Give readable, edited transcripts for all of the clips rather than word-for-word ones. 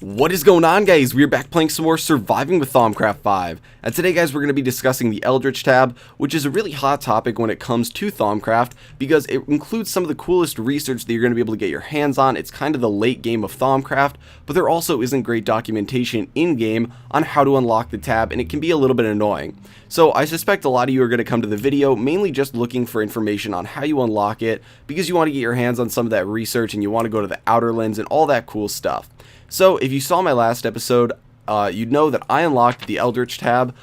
What is going on, guys? We're back playing some more Surviving with Thaumcraft 5, and today, guys, we're going to be discussing the Eldritch tab, which is a really hot topic when it comes to Thaumcraft, because it includes some of the coolest research that you're going to be able to get your hands on. It's kind of the late game of Thaumcraft, but there also isn't great documentation in-game on how to unlock the tab, and it can be a little bit annoying. So I suspect a lot of you are going to come to the video mainly just looking for information on how you unlock it, because you want to get your hands on some of that research, and you want to go to the Outer Lens and all that cool stuff. So if you saw my last episode, you'd know that I unlocked the Eldritch tab,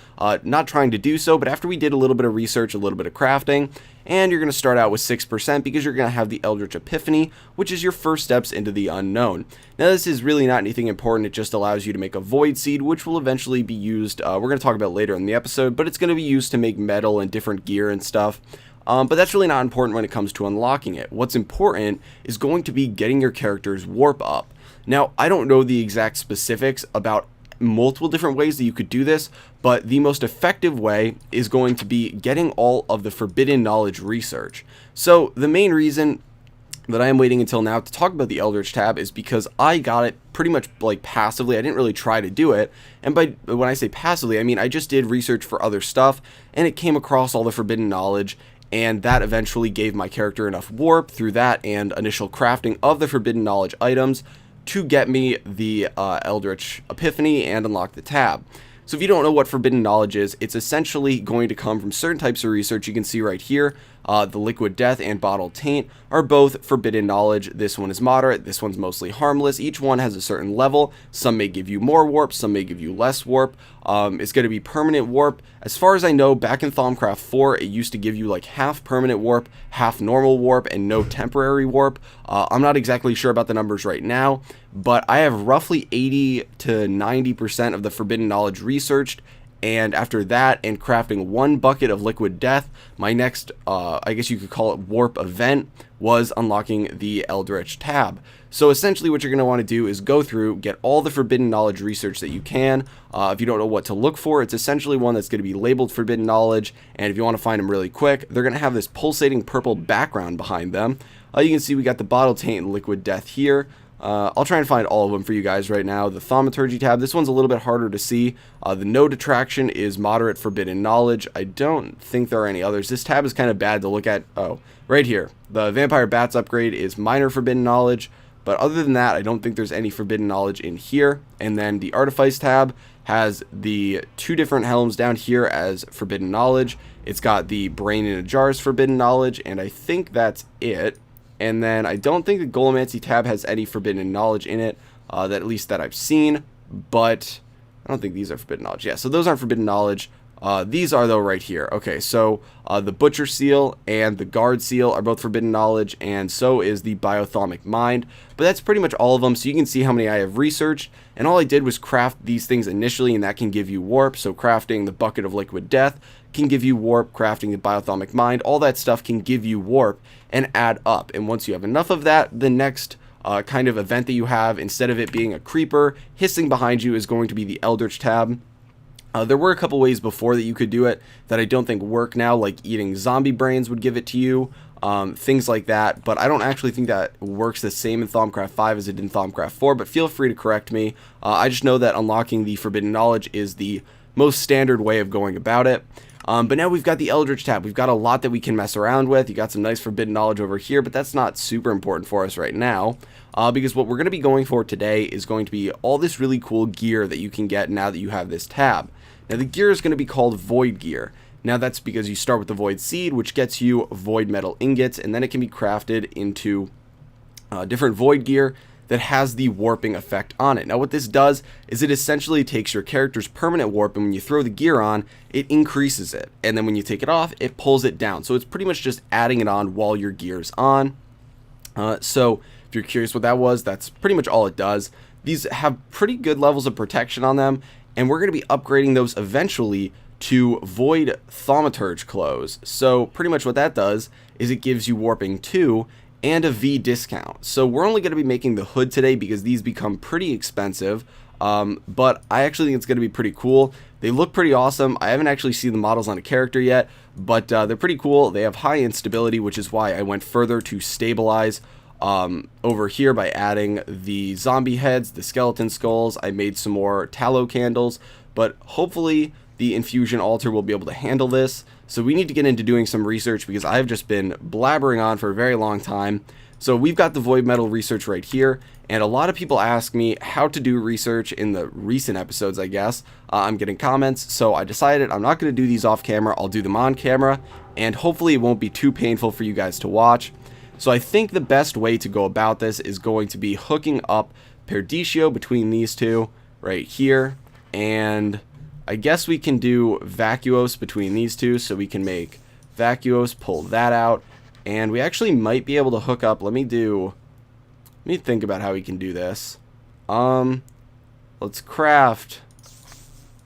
not trying to do so, but after we did a little bit of research, a little bit of crafting, and you're going to start out with 6% because you're going to have the Eldritch Epiphany, which is your first steps into the unknown. Now this is really not anything important, it just allows you to make a void seed, which will eventually be used, we're going to talk about later in the episode, but it's going to be used to make metal and different gear and stuff. But that's really not important when it comes to unlocking it. What's important is going to be getting your character's warp up. Now, I don't know the exact specifics about multiple different ways that you could do this, but the most effective way is going to be getting all of the forbidden knowledge research. So the main reason that I am waiting until now to talk about the Eldritch tab is because I got it pretty much like passively. I didn't really try to do it, and when I say passively, I mean I just did research for other stuff, and it came across all the forbidden knowledge, and that eventually gave my character enough warp through that and initial crafting of the forbidden knowledge items to get me the Eldritch Epiphany and unlock the tab. So if you don't know what forbidden knowledge is, it's essentially going to come from certain types of research. You can see right here, the liquid death and bottled taint are both forbidden knowledge. This one is moderate, this one's mostly harmless. Each one has a certain level. Some may give you more warp, some may give you less warp. It's going to be permanent warp. As far as I know, back in Thaumcraft 4, it used to give you like half permanent warp, half normal warp, and no temporary warp. I'm not exactly sure about the numbers right now, but I have roughly 80 to 90% of the forbidden knowledge researched. And after that, and crafting one bucket of liquid death, my next, I guess you could call it warp event, was unlocking the Eldritch tab. So essentially what you're going to want to do is go through, get all the forbidden knowledge research that you can. If you don't know what to look for, it's essentially one that's going to be labeled forbidden knowledge, and if you want to find them really quick, they're going to have this pulsating purple background behind them. You can see we got the bottle taint and liquid death here. I'll try and find all of them for you guys right now. The Thaumaturgy tab, this one's a little bit harder to see. The Node Attraction is moderate forbidden knowledge. I don't think there are any others. This tab is kind of bad to look at. Oh, right here. The Vampire Bats upgrade is minor forbidden knowledge. But other than that, I don't think there's any forbidden knowledge in here. And then the Artifice tab has the two different helms down here as forbidden knowledge. It's got the Brain in a Jar's forbidden knowledge, and I think that's it. And then I don't think the Golemancy tab has any forbidden knowledge in it, that at least that I've seen, but I don't think these are forbidden knowledge. Yeah, so those aren't forbidden knowledge. These are, though, right here. Okay, so the Butcher Seal and the Guard Seal are both forbidden knowledge, and so is the Biothalmic Mind. But that's pretty much all of them, so you can see how many I have researched. And all I did was craft these things initially, and that can give you warp. So crafting the Bucket of Liquid Death can give you warp, crafting the Biothalmic Mind, all that stuff can give you warp and add up. And once you have enough of that, the next kind of event that you have, instead of it being a creeper hissing behind you, is going to be the Eldritch tab. There were a couple ways before that you could do it that I don't think work now, like eating zombie brains would give it to you, things like that, but I don't actually think that works the same in Thaumcraft 5 as it did in Thaumcraft 4, but feel free to correct me. I just know that unlocking the forbidden knowledge is the most standard way of going about it. But now we've got the Eldritch tab. We've got a lot that we can mess around with. You got some nice forbidden knowledge over here, but that's not super important for us right now, because what we're going to be going for today is going to be all this really cool gear that you can get now that you have this tab. Now the gear is going to be called Void Gear. Now that's because you start with the Void Seed, which gets you Void Metal Ingots, and then it can be crafted into different Void Gear that has the warping effect on it. Now what this does is it essentially takes your character's permanent warp, and when you throw the gear on, it increases it, and then when you take it off, it pulls it down. So it's pretty much just adding it on while your gear's on. So if you're curious what that was, that's pretty much all it does. These have pretty good levels of protection on them, and we're going to be upgrading those eventually to Void Thaumaturge clothes. So pretty much what that does is it gives you warping 2 and a V discount. So we're only going to be making the hood today because these become pretty expensive, but I actually think it's going to be pretty cool. They look pretty awesome. I haven't actually seen the models on a character yet, but they're pretty cool. They have high instability, which is why I went further to stabilize over here by adding the zombie heads, the skeleton skulls. I made some more tallow candles, but hopefully the infusion altar will be able to handle this. So we need to get into doing some research because I've just been blabbering on for a very long time. So we've got the void metal research right here, and a lot of people ask me how to do research in the recent episodes, I guess. I'm getting comments, so I decided I'm not going to do these off camera. I'll do them on camera, and hopefully it won't be too painful for you guys to watch. So I think the best way to go about this is going to be hooking up Perdicio between these two right here, and I guess we can do Vacuos between these two, so we can make Vacuos, pull that out, and we actually might be able to hook up. Let me think about how we can do this. Let's craft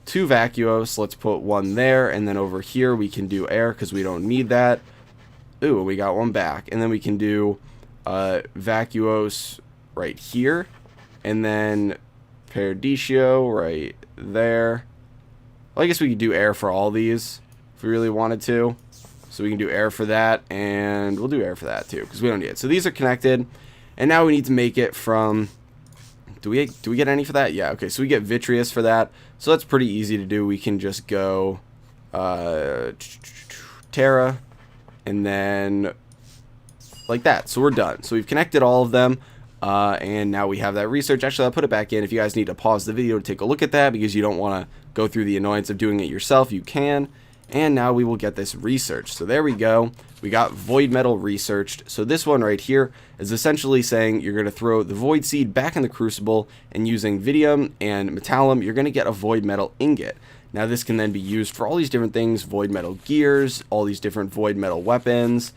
2 Vacuos. Let's put one there, and then over here we can do air because we don't need that. Ooh, we got one back, and then we can do Vacuos right here, and then Perdicio right there. Well, I guess we could do air for all these if we really wanted to. So we can do air for that, and we'll do air for that too, because we don't need it. So these are connected, and now we need to make it from... Do we get any for that? Yeah, okay, so we get vitreous for that. So that's pretty easy to do. We can just go Terra, and then like that. So we're done. So we've connected all of them, and now we have that research. Actually, I'll put it back in. If you guys need to pause the video to take a look at that because you don't want to go through the annoyance of doing it yourself, you can. And now we will get this researched. So there we go. We got void metal researched. So this one right here is essentially saying you're going to throw the void seed back in the crucible, and using vidium and metallum, you're going to get a void metal ingot. Now this can then be used for all these different things, void metal gears, all these different void metal weapons,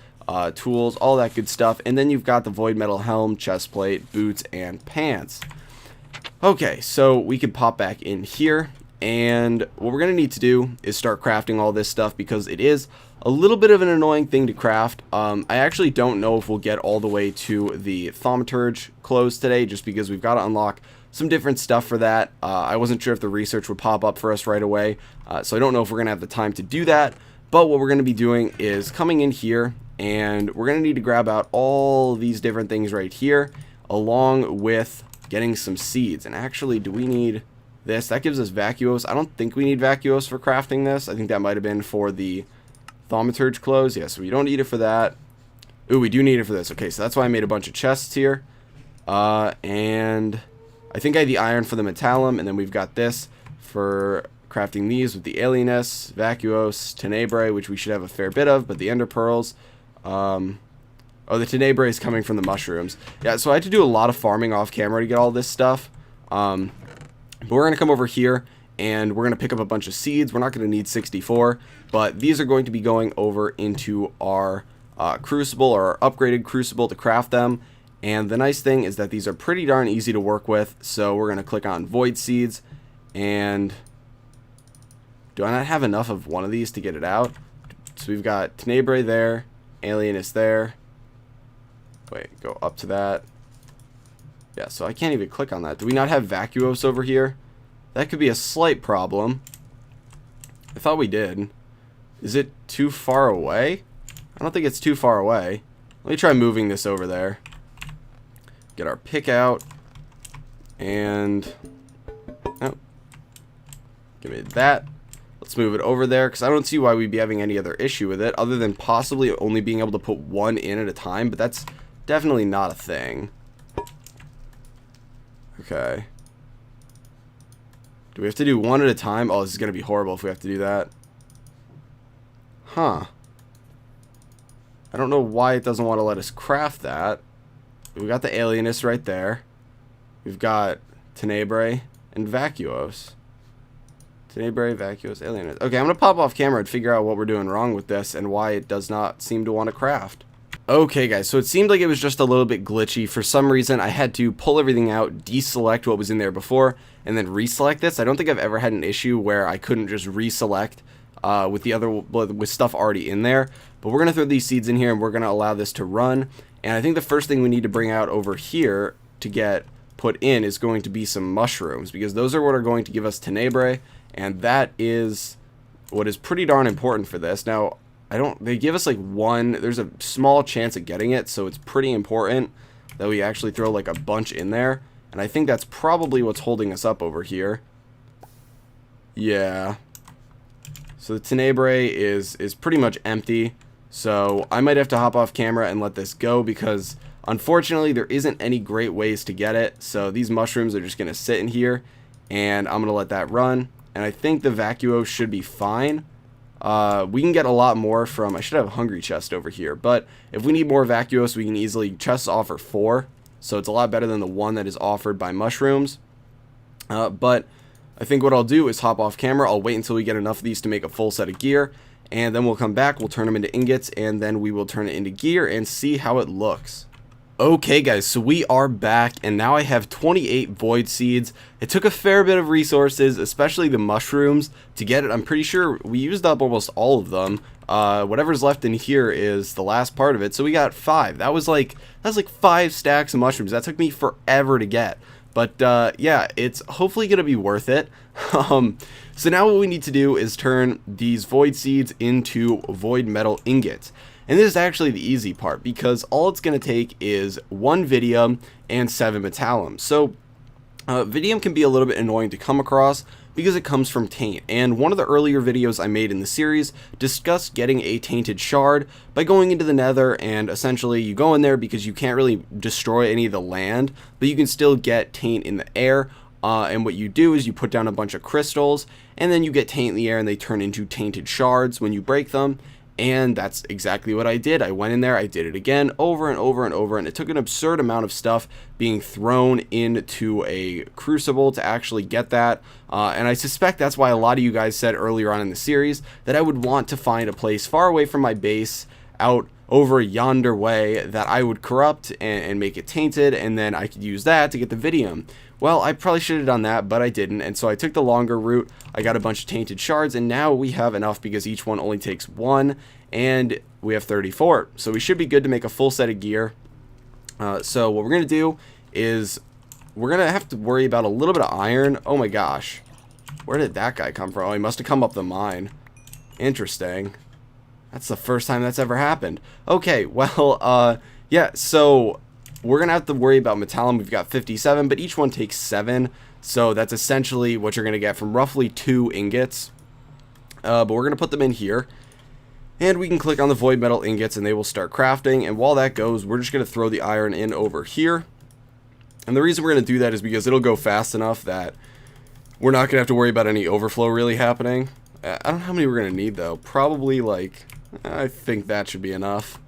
tools, all that good stuff. And then you've got the void metal helm, chest plate, boots, and pants. Okay, so we can pop back in here. And what we're going to need to do is start crafting all this stuff because it is a little bit of an annoying thing to craft. I actually don't know if we'll get all the way to the thaumaturge close today just because we've got to unlock some different stuff for that. I wasn't sure if the research would pop up for us right away, so I don't know if we're going to have the time to do that. But what we're going to be doing is coming in here, and we're going to need to grab out all these different things right here along with getting some seeds. And actually, do we need... this? That gives us Vacuos. I don't think we need Vacuos for crafting this. I think that might have been for the Thaumaturge clothes. Yeah, so we don't need it for that. Ooh, we do need it for this. Okay, so that's why I made a bunch of chests here. And I think I had the iron for the metallum, and then we've got this for crafting these with the alienus, Vacuos, Tenebrae, which we should have a fair bit of, but the ender pearls. Oh, the Tenebrae is coming from the mushrooms. Yeah, so I had to do a lot of farming off camera to get all this stuff. But we're going to come over here, and we're going to pick up a bunch of seeds. We're not going to need 64, but these are going to be going over into our crucible, or our upgraded crucible, to craft them. And the nice thing is that these are pretty darn easy to work with. So we're going to click on void seeds, and do I not have enough of one of these to get it out? So we've got Tenebrae there, alienus there. Wait, go up to that. Yeah, so I can't even click on that. Do we not have Vacuos over here? That could be a slight problem. I thought we did. Is it too far away? I don't think it's too far away. Let me try moving this over there. Get our pick out. And... oh. Give me that. Let's move it over there, because I don't see why we'd be having any other issue with it, other than possibly only being able to put one in at a time, but that's definitely not a thing. Okay. Do we have to do one at a time? Oh, this is going to be horrible if we have to do that. Huh. I don't know why it doesn't want to let us craft that. We got the alienus right there. We've got Tenebrae and Vacuos. Tenebrae, Vacuos, alienus. Okay, I'm going to pop off camera and figure out what we're doing wrong with this and why it does not seem to want to craft. Okay guys, so it seemed like it was just a little bit glitchy. For some reason, I had to pull everything out, deselect what was in there before, and then reselect this. I don't think I've ever had an issue where I couldn't just reselect with stuff already in there. But we're going to throw these seeds in here, and we're going to allow this to run. And I think the first thing we need to bring out over here to get put in is going to be some mushrooms, because those are what are going to give us Tenebrae, and that is what is pretty darn important for this. Now, they give us like one, there's a small chance of getting it, so it's pretty important. that we actually throw like a bunch in there. And I think that's probably what's holding us up over here. Yeah. So the Tenebrae is pretty much empty. So I might have to hop off camera and let this go because unfortunately there isn't any great ways to get it. So these mushrooms are just going to sit in here and I'm going to let that run. And I think the vacuo should be fine. We can get a lot more from, I should have a hungry chest over here, but if we need more vacuos, we can easily, chests offer 4, so it's a lot better than the 1 that is offered by mushrooms. But I think what I'll do is hop off camera, I'll wait until we get enough of these to make a full set of gear, and then we'll come back, we'll turn them into ingots, and then we will turn it into gear and see how it looks. Okay guys, so we are back, and now I have 28 void seeds. It took a fair bit of resources, especially the mushrooms, to get it. I'm pretty sure we used up almost all of them. Whatever's left in here is the last part of it, so we got 5. That was like 5 stacks of mushrooms. That took me forever to get. But yeah, it's hopefully going to be worth it. So now what we need to do is turn these void seeds into void metal ingots. And this is actually the easy part because all it's going to take is 1 Vidium and 7 Metallum. So Vidium can be a little bit annoying to come across because it comes from taint. And one of the earlier videos I made in the series discussed getting a tainted shard by going into the nether, and essentially you go in there because you can't really destroy any of the land, but you can still get taint in the air. And what you do is you put down a bunch of crystals and then you get taint in the air and they turn into tainted shards when you break them. And that's exactly what I did. I went in there, I did it again, over and over and over, and it took an absurd amount of stuff being thrown into a crucible to actually get that. And I suspect that's why a lot of you guys said earlier on in the series that I would want to find a place far away from my base, out over yonder way, that I would corrupt and make it tainted, and then I could use that to get the Vidium. Well, I probably should have done that, but I didn't, and so I took the longer route. I got a bunch of tainted shards, and now we have enough because each one only takes 1, and we have 34. So we should be good to make a full set of gear. So what we're going to do is we're going to have to worry about a little bit of iron. Oh my gosh. Where did that guy come from? Oh, he must have come up the mine. Interesting. That's the first time that's ever happened. Okay, well, yeah, so we're going to have to worry about Metallum. We've got 57, but each one takes 7. So that's essentially what you're going to get from roughly 2 ingots. But we're going to put them in here. And we can click on the void metal ingots and they will start crafting. And while that goes, we're just going to throw the iron in over here. And the reason we're going to do that is because it'll go fast enough that we're not going to have to worry about any overflow really happening. I don't know how many we're going to need though. Probably like, I think that should be enough.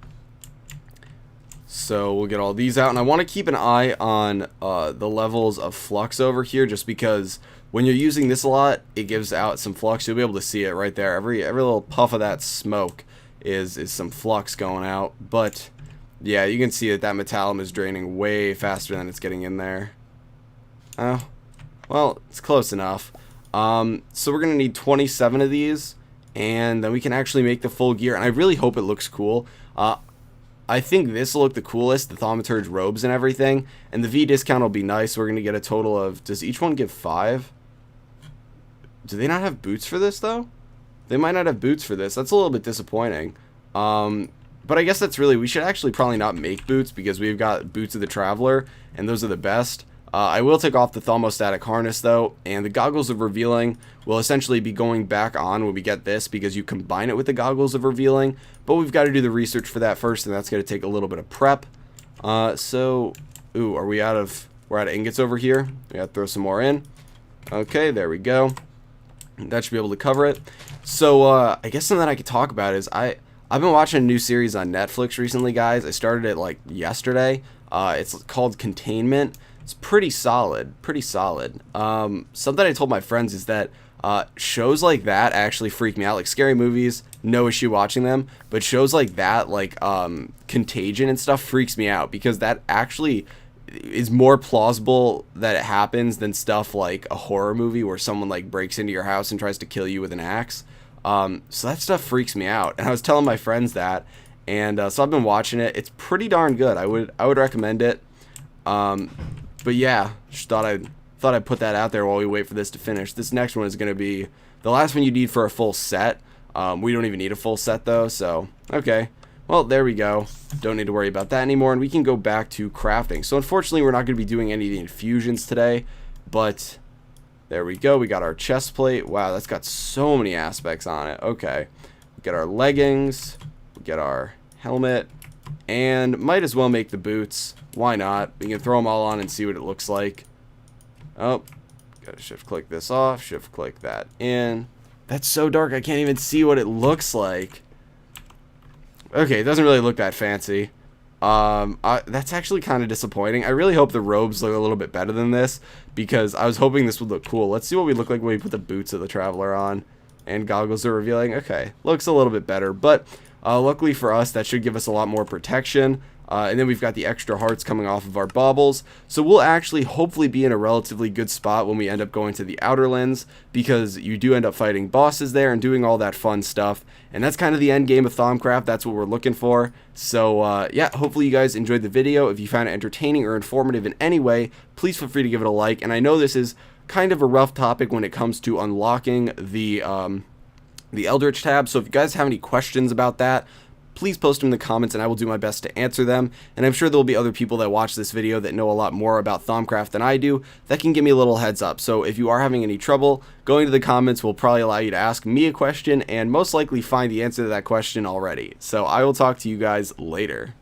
So we'll get all these out, and I want to keep an eye on the levels of flux over here, just because when you're using this a lot, it gives out some flux. You'll be able to see it right there. Every little puff of that smoke is some flux going out. But yeah, you can see that Metallum is draining way faster than it's getting in there. Oh, well, it's close enough. So we're gonna need 27 of these, and then we can actually make the full gear. And I really hope it looks cool. I think this will look the coolest, the Thaumaturge robes and everything, and the V discount will be nice. We're going to get a total of, does each one give 5? Do they not have boots for this, though? They might not have boots for this. That's a little bit disappointing. But I guess that's really, we should actually probably not make boots, because we've got Boots of the Traveler, and those are the best. I will take off the thermostatic harness, though, and the Goggles of Revealing will essentially be going back on when we get this, because you combine it with the Goggles of Revealing, but we've got to do the research for that first, and that's going to take a little bit of prep. So, ooh, are we we're out of ingots over here? We got to throw some more in. Okay, there we go. That should be able to cover it. So, I guess something that I could talk about is, I've been watching a new series on Netflix recently, guys. I started it, like, yesterday. It's called Containment. It's pretty solid, something I told my friends is that shows like that actually freak me out. Like scary movies, no issue watching them, but shows like that, like Contagion and stuff, freaks me out, because that actually is more plausible that it happens than stuff like a horror movie where someone like breaks into your house and tries to kill you with an axe. So that stuff freaks me out, and I was telling my friends that, and so I've been watching it. It's pretty darn good. I would recommend it. But yeah, just thought I'd put that out there while we wait for this to finish. This next one is going to be the last one you need for a full set. We don't even need a full set though, so okay. Well, there we go. Don't need to worry about that anymore, and we can go back to crafting. So unfortunately, we're not going to be doing any of the infusions today, but there we go. We got our chest plate. Wow, that's got so many aspects on it. Okay. We get our leggings. We get our helmet. And might as well make the boots. Why not? We can throw them all on and see what it looks like. Oh, gotta shift click this off. Shift click that in. That's so dark I can't even see what it looks like. Okay, it doesn't really look that fancy. That's actually kind of disappointing. I really hope the robes look a little bit better than this, because I was hoping this would look cool. Let's see what we look like when we put the boots of the Traveler on. And goggles are revealing. Okay, looks a little bit better, but luckily for us, that should give us a lot more protection. And then we've got the extra hearts coming off of our baubles. So we'll actually hopefully be in a relatively good spot when we end up going to the outer lands, because you do end up fighting bosses there and doing all that fun stuff. And that's kind of the end game of Thaumcraft. That's what we're looking for. So yeah, hopefully you guys enjoyed the video. If you found it entertaining or informative in any way, please feel free to give it a like. And I know this is kind of a rough topic when it comes to unlocking the Eldritch tab. So if you guys have any questions about that, please post them in the comments and I will do my best to answer them. And I'm sure there will be other people that watch this video that know a lot more about Thaumcraft than I do that can give me a little heads up. So if you are having any trouble, going to the comments will probably allow you to ask me a question and most likely find the answer to that question already. So I will talk to you guys later.